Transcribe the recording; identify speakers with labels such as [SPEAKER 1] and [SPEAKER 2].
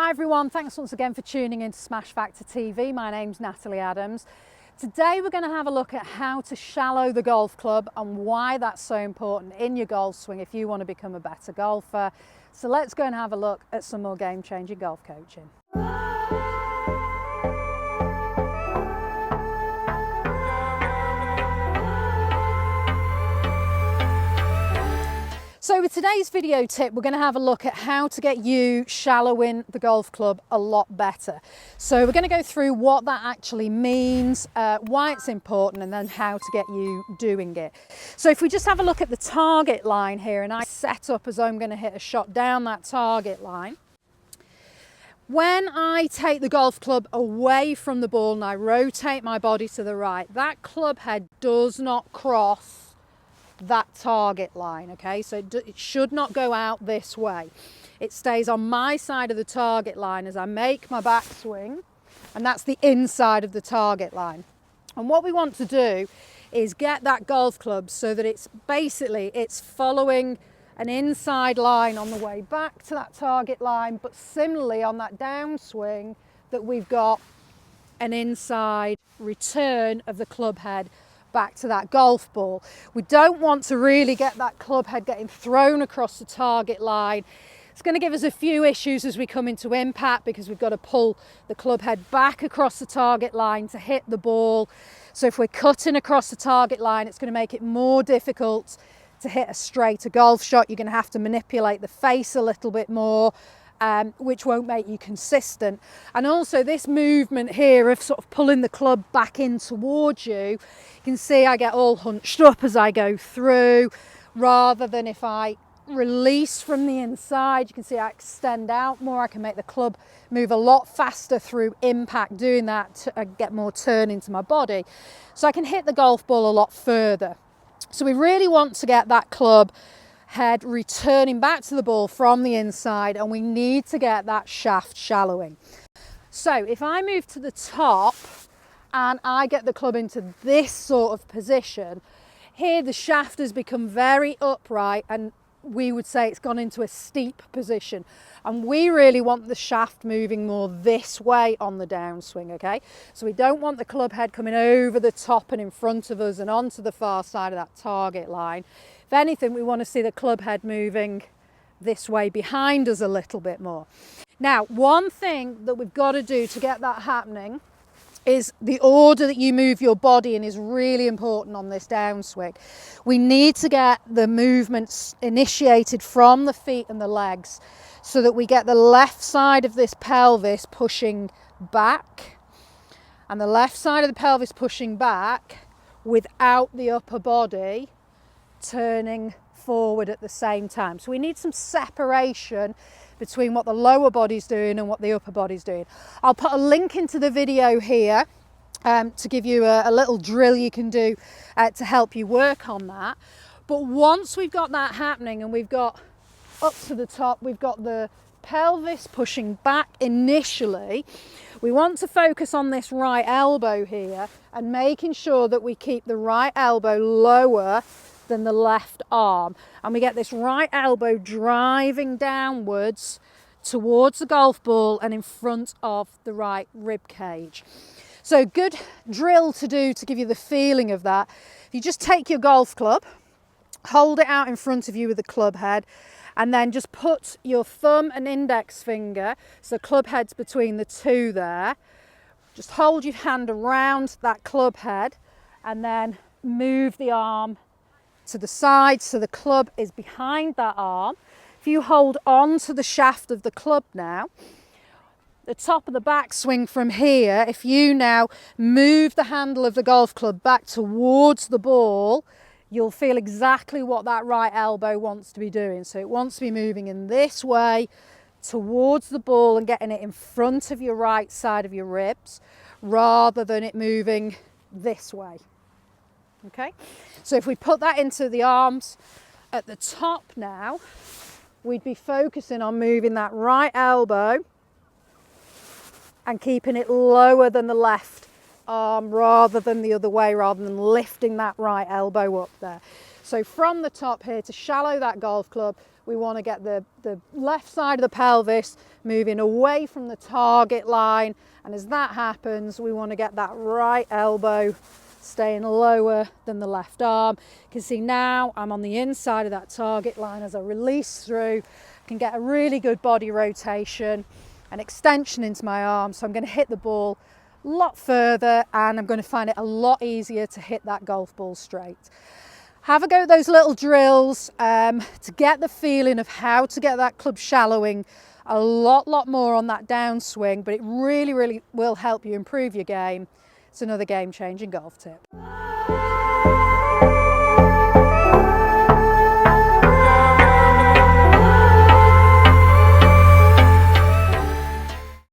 [SPEAKER 1] Hi everyone, thanks once again for tuning in to Smash Factor TV. My name's Natalie Adams. Today we're going to have a look at how to shallow the golf club and why that's so important in your golf swing if you want to become a better golfer. So let's go and have a look at some more game-changing golf coaching. So with today's video tip, we're going to have a look at how to get you shallowing the golf club a lot better. So we're going to go through what that actually means, why it's important, and then how to get you doing it. So if we just have a look at the target line here, and I set up as I'm going to hit a shot down that target line. When I take the golf club away from the ball and I rotate my body to the right, that club head does not cross that target line, okay? So it should not go out this way. It stays on my side of the target line as I make my backswing, and that's the inside of the target line. And what we want to do is get that golf club so that it's following an inside line on the way back to that target line, but similarly on that downswing that we've got an inside return of the club head back to that golf ball. We don't want to really get that club head getting thrown across the target line. It's going to give us a few issues as we come into impact because we've got to pull the club head back across the target line to hit the ball. So if we're cutting across the target line, it's going to make it more difficult to hit a straighter golf shot. You're going to have to manipulate the face a little bit more, which won't make you consistent. And also this movement here of sort of pulling the club back in towards you, you can see I get all hunched up as I go through, rather than if I release from the inside, you can see I extend out more. I can make the club move a lot faster through impact doing that to get more turn into my body. So I can hit the golf ball a lot further. So we really want to get that club head returning back to the ball from the inside, and we need to get that shaft shallowing. So if I move to the top and I get the club into this sort of position, here the shaft has become very upright and we would say it's gone into a steep position, and we really want the shaft moving more this way on the downswing, okay? So we don't want the club head coming over the top and in front of us and onto the far side of that target line. If anything, we want to see the club head moving this way behind us a little bit more. Now, one thing that we've got to do to get that happening is the order that you move your body in is really important on this downswing. We need to get the movements initiated from the feet and the legs so that we get the left side of this pelvis pushing back and the left side of the pelvis pushing back without the upper body turning forward at the same time. So we need some separation between what the lower body's doing and what the upper body's doing. I'll put a link into the video here to give you a little drill you can do to help you work on that. But once we've got that happening and we've got up to the top, we've got the pelvis pushing back initially, we want to focus on this right elbow here and making sure that we keep the right elbow lower than the left arm, and we get this right elbow driving downwards towards the golf ball and in front of the right rib cage. So good drill to do to give you the feeling of that. You just take your golf club, hold it out in front of you with the club head, and then just put your thumb and index finger, so the club head's between the two there, just hold your hand around that club head and then move the arm to the side so the club is behind that arm. If you hold on to the shaft of the club now, the top of the backswing from here, if you now move the handle of the golf club back towards the ball, you'll feel exactly what that right elbow wants to be doing. So it wants to be moving in this way towards the ball and getting it in front of your right side of your ribs rather than it moving this way. Okay, so if we put that into the arms at the top now, we'd be focusing on moving that right elbow and keeping it lower than the left arm rather than the other way, rather than lifting that right elbow up there. So from the top here, to shallow that golf club, we want to get the left side of the pelvis moving away from the target line. And as that happens, we want to get that right elbow staying lower than the left arm. You can see now I'm on the inside of that target line. As I release through, I can get a really good body rotation and extension into my arm. So I'm going to hit the ball a lot further, and I'm going to find it a lot easier to hit that golf ball straight. Have a go at those little drills to get the feeling of how to get that club shallowing a lot more on that downswing, but it really will help you improve your game. It's another game-changing golf tip.